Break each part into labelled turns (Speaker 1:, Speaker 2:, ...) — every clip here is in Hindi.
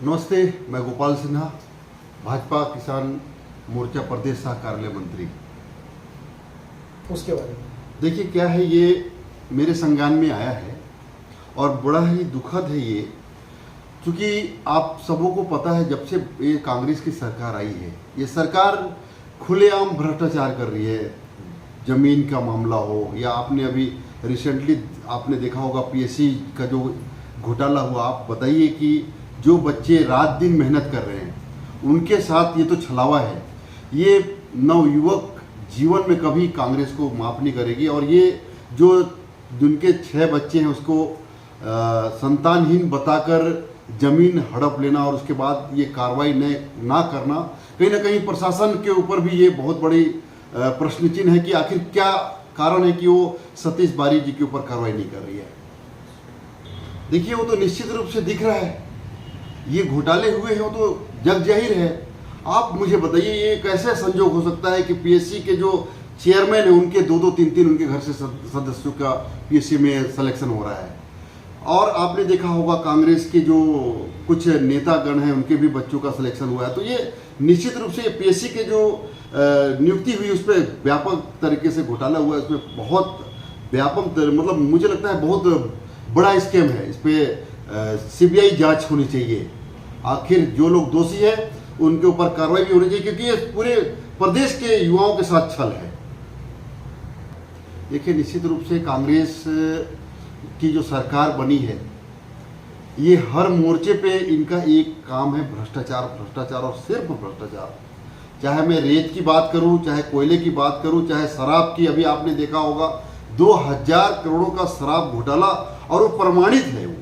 Speaker 1: नमस्ते, मैं गोपाल सिन्हा, भाजपा किसान मोर्चा प्रदेश सह कार्यालय मंत्री।
Speaker 2: उसके बारे में
Speaker 1: देखिए क्या है, ये मेरे संज्ञान में आया है और बड़ा ही दुखद है ये, क्योंकि आप सबों को पता है जब से ये कांग्रेस की सरकार आई है, ये सरकार खुलेआम भ्रष्टाचार कर रही है। जमीन का मामला हो या आपने अभी रिसेंटली आपने देखा होगा पीएससी का जो घोटाला हुआ। आप बताइए कि जो बच्चे रात दिन मेहनत कर रहे हैं उनके साथ ये तो छलावा है। ये नवयुवक जीवन में कभी कांग्रेस को माफ़ नहीं करेगी। और ये जो जिनके 6 बच्चे हैं उसको संतानहीन बताकर ज़मीन हड़प लेना और उसके बाद ये कार्रवाई ना करना, कहीं ना कहीं प्रशासन के ऊपर भी ये बहुत बड़ी प्रश्न चिन्ह है कि आखिर क्या कारण है कि वो सतीश बारी जी के ऊपर कार्रवाई नहीं कर रही है। देखिए वो तो निश्चित रूप से दिख रहा है, ये घोटाले हुए हैं वो तो जग जाहिर है। आप मुझे बताइए ये कैसे संजोग हो सकता है कि पीएससी के जो चेयरमैन हैं उनके 2-2 3-3 उनके घर से सदस्यों का पीएससी में सिलेक्शन हो रहा है। और आपने देखा होगा कांग्रेस के जो कुछ नेतागण हैं उनके भी बच्चों का सिलेक्शन हुआ है। तो ये निश्चित रूप से पीएससी के जो नियुक्ति हुई उस पर व्यापक तरीके से घोटाला हुआ है। उसमें बहुत व्यापक मतलब मुझे लगता है बहुत बड़ा स्कैम है। इस पर सीबीआई जांच होनी चाहिए। आखिर जो लोग दोषी है उनके ऊपर कार्रवाई भी होनी चाहिए, क्योंकि ये पूरे प्रदेश के युवाओं के साथ छल है। देखिए निश्चित रूप से कांग्रेस की जो सरकार बनी है ये हर मोर्चे पे इनका एक काम है भ्रष्टाचार, भ्रष्टाचार और सिर्फ भ्रष्टाचार। चाहे मैं रेत की बात करूं, चाहे कोयले की बात करूं, चाहे शराब की, अभी आपने देखा होगा 2000 करोड़ों का शराब घोटाला और वो प्रमाणित है वो।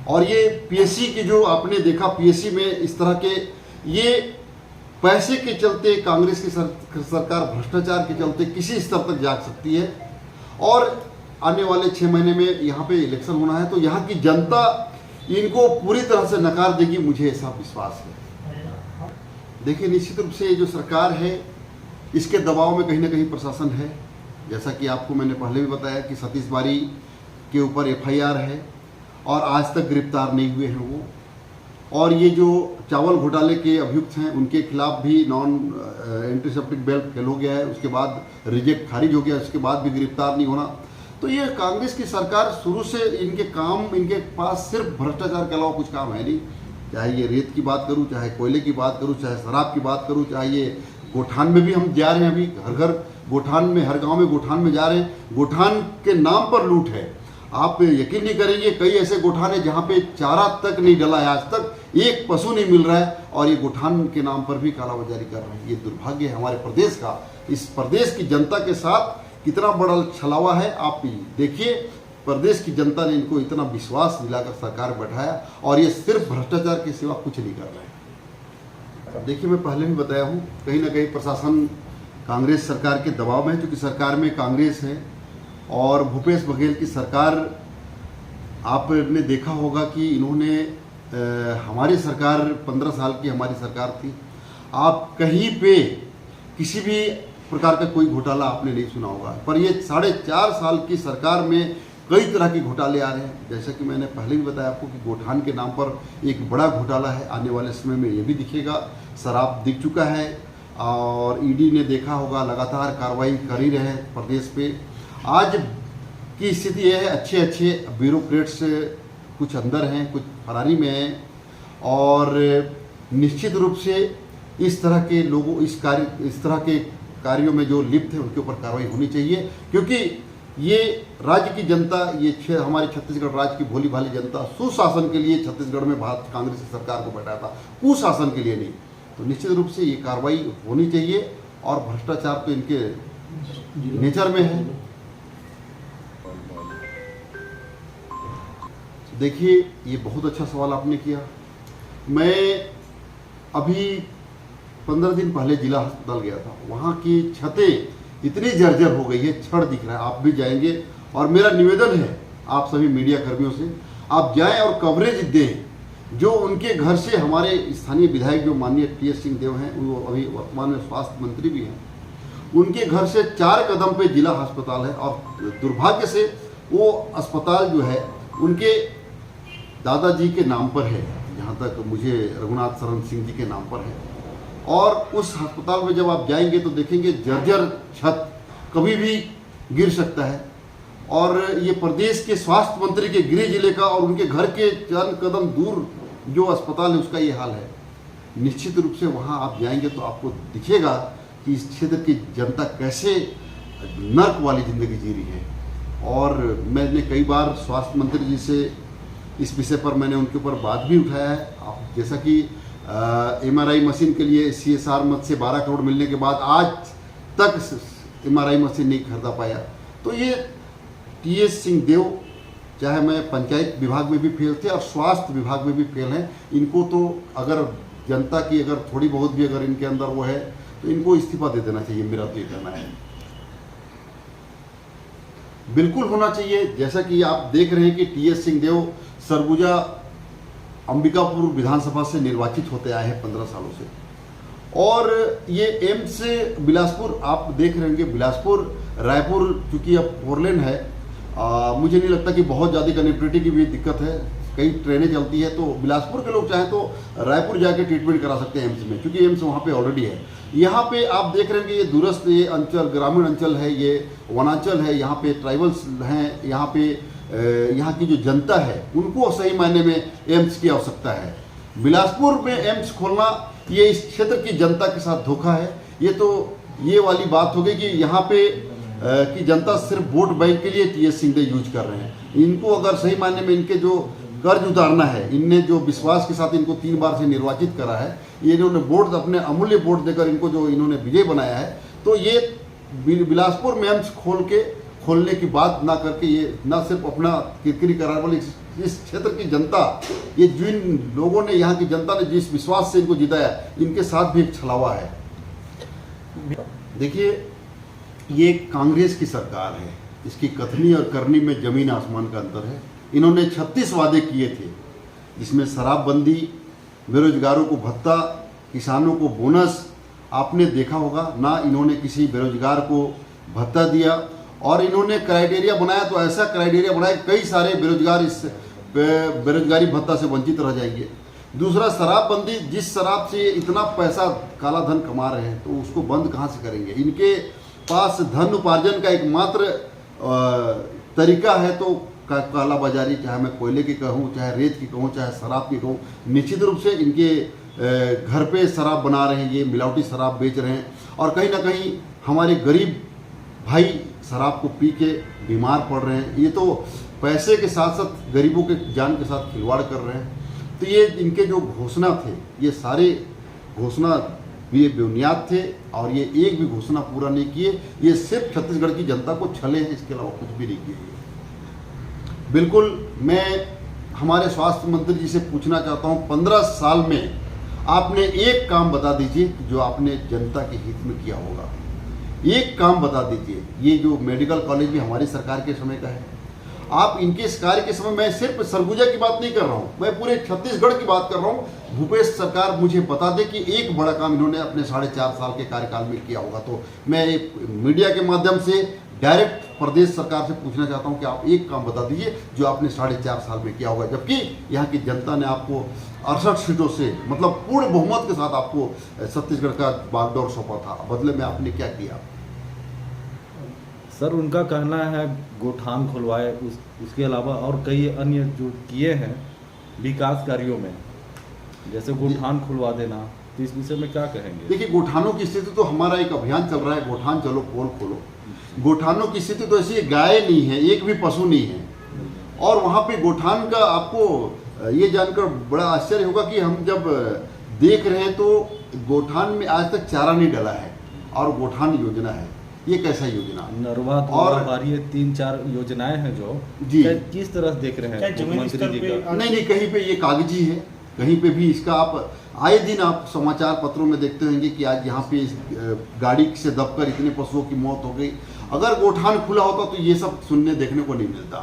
Speaker 1: और ये पीएससी की जो आपने देखा पीएससी में इस तरह के ये पैसे के चलते कांग्रेस की सरकार भ्रष्टाचार के चलते किसी स्तर तक जा सकती है। और आने वाले 6 महीने में यहाँ पे इलेक्शन होना है तो यहाँ की जनता इनको पूरी तरह से नकार देगी, मुझे ऐसा विश्वास है। देखिए निश्चित रूप से ये जो सरकार है इसके दबाव में कहीं ना कहीं प्रशासन है। जैसा कि आपको मैंने पहले भी बताया कि सतीश बारी के ऊपर एफआईआर है और आज तक गिरफ्तार नहीं हुए हैं वो। और ये जो चावल घोटाले के अभियुक्त हैं उनके खिलाफ भी नॉन एंटीसेप्टिक बेल फेल हो गया है, उसके बाद रिजेक्ट खारिज हो गया, उसके बाद भी गिरफ्तार नहीं होना। तो ये कांग्रेस की सरकार शुरू से इनके पास सिर्फ भ्रष्टाचार के अलावा कुछ काम है नहीं। चाहे ये रेत की बात करूँ, चाहे कोयले की बात करूँ, चाहे शराब की बात करूँ, चाहे ये गोठान में भी हम जा रहे हैं, अभी घर घर गोठान में, हर गाँव में गोठान में जा रहे हैं। गोठान के नाम पर लूट है। आप यकीन नहीं करेंगे कई ऐसे गोठान है जहाँ पे चारा तक नहीं डला है, आज तक एक पशु नहीं मिल रहा है और ये गोठान के नाम पर भी कालाबाजारी कर रहे हैं। ये दुर्भाग्य है हमारे प्रदेश का। इस प्रदेश की जनता के साथ कितना बड़ा छलावा है आप देखिए। प्रदेश की जनता ने इनको इतना विश्वास दिलाकर सरकार बैठाया और ये सिर्फ भ्रष्टाचार के सिवा कुछ नहीं कर रहे हैं। देखिए मैं पहले भी बताया हूँ, कहीं ना कहीं प्रशासन कांग्रेस सरकार के दबाव में है, क्योंकि सरकार में कांग्रेस है और भूपेश बघेल की सरकार आपने देखा होगा कि इन्होंने हमारी सरकार 15 साल की हमारी सरकार थी, आप कहीं पे किसी भी प्रकार का कोई घोटाला आपने नहीं सुना होगा। पर ये 4.5 साल की सरकार में कई तरह के घोटाले आ रहे हैं। जैसा कि मैंने पहले भी बताया आपको कि गोठान के नाम पर एक बड़ा घोटाला है, आने वाले समय में ये भी दिखेगा। शराब दिख चुका है और ईडी ने देखा होगा लगातार कार्रवाई कर ही रहे प्रदेश पे। आज की स्थिति यह है, अच्छे ब्यूरोक्रेट्स कुछ अंदर हैं, कुछ फरारी में हैं और निश्चित रूप से इस तरह के लोगों इस तरह के कार्यों में जो लिप्त है उनके ऊपर कार्रवाई होनी चाहिए। क्योंकि ये राज्य की जनता, ये हमारे छत्तीसगढ़ राज्य की भोली भाली जनता सुशासन के लिए छत्तीसगढ़ में भारत कांग्रेस की सरकार को बैठाया था, कुशासन के लिए नहीं। तो निश्चित रूप से ये कार्रवाई होनी चाहिए और भ्रष्टाचार तो इनके नेचर में है। देखिए ये बहुत अच्छा सवाल आपने किया। मैं अभी 15 दिन पहले जिला अस्पताल गया था, वहाँ की छतें इतनी जर्जर हो गई है, छड़ दिख रहा है। आप भी जाएंगे और मेरा निवेदन है आप सभी मीडिया कर्मियों से, आप जाएं और कवरेज दें। जो उनके घर से हमारे स्थानीय विधायक जो माननीय टी.एस. सिंहदेव हैं, वो अभी वर्तमान में स्वास्थ्य मंत्री भी हैं, उनके घर से 4 कदम पे जिला अस्पताल है। और दुर्भाग्य से वो अस्पताल जो है उनके दादाजी के नाम पर है। जहाँ तक मुझे रघुनाथ शरण सिंह जी के नाम पर है। और उस अस्पताल में जब आप जाएंगे तो देखेंगे जर्जर छत कभी भी गिर सकता है। और ये प्रदेश के स्वास्थ्य मंत्री के गृह जिले का और उनके घर के चंद कदम दूर जो अस्पताल है उसका ये हाल है। निश्चित रूप से वहाँ आप जाएंगे तो आपको दिखेगा कि इस क्षेत्र की जनता कैसे नर्क वाली ज़िंदगी जी रही है। और मैंने कई बार स्वास्थ्य मंत्री जी से इस विषय पर मैंने उनके ऊपर बात भी उठाया है। आप जैसा कि MRI मशीन के लिए CSR मद से 12 करोड़ मिलने के बाद आज तक MRI मशीन नहीं खरीदा पाया। तो ये TS सिंहदेव चाहे मैं पंचायत विभाग में भी फेल थे और स्वास्थ्य विभाग में भी फेल हैं। इनको तो अगर जनता की अगर थोड़ी बहुत भी अगर इनके अंदर वो है तो इनको इस्तीफा दे देना चाहिए, मेरा तो ये कहना है। बिल्कुल होना चाहिए। जैसा कि आप देख रहे हैं कि TS सिंहदेव सरगुजा अंबिकापुर विधानसभा से निर्वाचित होते आए हैं 15 सालों से। और ये एम्स से बिलासपुर आप देख रहे होंगे, बिलासपुर रायपुर चूँकि अब 4 लेन है, मुझे नहीं लगता कि बहुत ज़्यादा कनेक्टिविटी की भी दिक्कत है। कई ट्रेनें चलती है तो बिलासपुर के लोग चाहें तो रायपुर जाके ट्रीटमेंट करा सकते हैं एम्स में, क्योंकि एम्स वहाँ पे ऑलरेडी है। यहाँ पे आप देख रहे हैं कि ये दूरस्थ ये अंचल ग्रामीण अंचल है, ये वनांचल है, यहाँ पे ट्राइबल्स हैं, यहाँ पे यहाँ की जो जनता है उनको सही मायने में एम्स की आवश्यकता है। बिलासपुर में एम्स खोलना ये इस क्षेत्र की जनता के साथ धोखा है। ये तो ये वाली बात हो गई कि यहाँ पे की जनता सिर्फ वोट बैंक के लिए TS सिंहदेव यूज कर रहे हैं। इनको अगर सही मायने में इनके जो कर्ज उतारना है, इनने जो विश्वास के साथ इनको 3 बार से निर्वाचित करा है, ये इन्होंने वोट अपने अमूल्य वोट देकर इनको जो इन्होंने विजय बनाया है, तो ये बिलासपुर में एम्स खोलने की बात ना करके ये ना सिर्फ अपना किरकिरी करार वाली इस क्षेत्र की जनता, ये जिन लोगों ने यहाँ की जनता ने जिस विश्वास से इनको जिताया, इनके साथ भी एक छलावा है। देखिए ये कांग्रेस की सरकार है, इसकी कथनी और करनी में जमीन आसमान का अंतर है। इन्होंने 36 वादे किए थे, जिसमें शराबबंदी, बेरोजगारों को भत्ता, किसानों को बोनस। आपने देखा होगा ना, इन्होंने किसी बेरोजगार को भत्ता दिया। और इन्होंने क्राइटेरिया बनाया तो ऐसा क्राइटेरिया बनाया कई सारे बेरोजगार इस बेरोजगारी भत्ता से वंचित रह जाएंगे। दूसरा शराबबंदी, जिस शराब से इतना पैसा काला धन कमा रहे हैं तो उसको बंद कहाँ से करेंगे। इनके पास धन उपार्जन का एकमात्र तरीका है तो काला बाजारी, चाहे मैं कोयले की कहूँ, चाहे रेत की कहूँ, चाहे शराब की कहूँ। निश्चित रूप से इनके घर पे शराब बना रहे हैं, ये मिलावटी शराब बेच रहे हैं। और कहीं ना कहीं हमारे गरीब भाई शराब को पी के बीमार पड़ रहे हैं। ये तो पैसे के साथ साथ गरीबों के जान के साथ खिलवाड़ कर रहे हैं। तो ये इनके जो घोषणा थे, ये सारे घोषणा ये बुनियाद थे और ये एक भी घोषणा पूरा नहीं किए। ये सिर्फ छत्तीसगढ़ की जनता को छले हैं, इसके अलावा कुछ भी नहीं किए। बिल्कुल मैं हमारे स्वास्थ्य मंत्री जी से पूछना चाहता हूँ, 15 साल में आपने एक काम बता दीजिए जो आपने जनता के हित में किया होगा। एक काम बता दीजिए। ये जो मेडिकल कॉलेज भी हमारी सरकार के समय का है, आप इनके इस कार्य के समय, मैं सिर्फ सरगुजा की बात नहीं कर रहा हूँ, मैं पूरे छत्तीसगढ़ की बात कर रहा हूँ। भूपेश सरकार मुझे बता दे कि एक बड़ा काम इन्होंने अपने 4.5 साल के कार्यकाल में किया होगा। तो मैं एक मीडिया के माध्यम से डायरेक्ट प्रदेश सरकार से पूछना चाहता हूँ कि आप एक काम बता दीजिए जो आपने 4.5 साल में किया होगा, जबकि यहाँ की जनता ने आपको 68 सीटों से मतलब पूर्ण बहुमत के साथ आपको छत्तीसगढ़ का बागडोर सौंपा था। बदले में आपने क्या किया?
Speaker 2: सर उनका कहना है गोठान खुलवाए, उसके अलावा और कई अन्य जो किए हैं विकास कार्यों में, जैसे गोठान खुलवा देना, तो इस विषय में क्या कहेंगे?
Speaker 1: देखिए गोठानों की स्थिति तो हमारा एक अभियान चल रहा है, गोठान चलो पोल खोलो। गोठानों की स्थिति तो ऐसी गाय नहीं है, एक भी पशु नहीं है। और वहाँ पे गोठान का आपको ये जानकर बड़ा आश्चर्य होगा कि हम जब देख रहे हैं तो गोठान में आज तक चारा नहीं डला है और गोठान योजना है। ये कैसा योजना?
Speaker 2: नरवा और 3-4 योजनाएं हैं जो
Speaker 1: जी
Speaker 2: किस तरह देख रहे हैं मुख्यमंत्री जी का?
Speaker 1: नहीं, कहीं पे ये कागजी है, कहीं पे भी इसका आप आए दिन आप समाचार पत्रों में देखते होंगे कि आज यहाँ पे इस गाड़ी से दबकर इतने पशुओं की मौत हो गई। अगर गोठान खुला होता तो ये सब सुनने देखने को नहीं मिलता,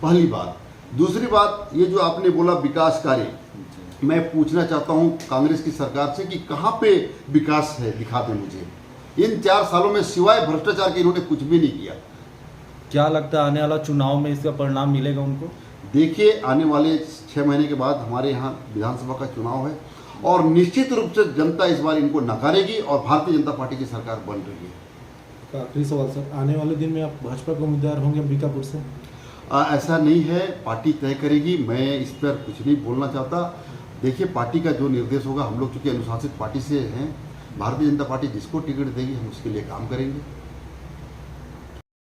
Speaker 1: पहली बात। दूसरी बात, ये जो आपने बोला विकास कार्य, मैं पूछना चाहता हूँ कांग्रेस की सरकार से कि कहाँ पे विकास है, दिखा दें मुझे। इन 4 सालों में सिवाय भ्रष्टाचार के इन्होंने कुछ भी नहीं किया।
Speaker 2: क्या लगता है आने वाला चुनाव में इसका परिणाम मिलेगा उनको?
Speaker 1: देखिए आने वाले 6 महीने के बाद हमारे यहाँ विधानसभा का चुनाव है और निश्चित रूप से जनता इस बार इनको नकारेगी और भारतीय जनता पार्टी की सरकार बन रही है।
Speaker 3: आखिरी सवाल सर, आने वाले दिन में आप भाजपा के उम्मीदवार होंगे अंबिकापुर से?
Speaker 1: ऐसा नहीं है, पार्टी तय करेगी, मैं इस पर कुछ नहीं बोलना चाहता। देखिए पार्टी का जो निर्देश होगा, हम लोग चूँकि अनुशासित पार्टी से हैं, भारतीय जनता पार्टी जिसको टिकट देगी हम उसके लिए काम करेंगे।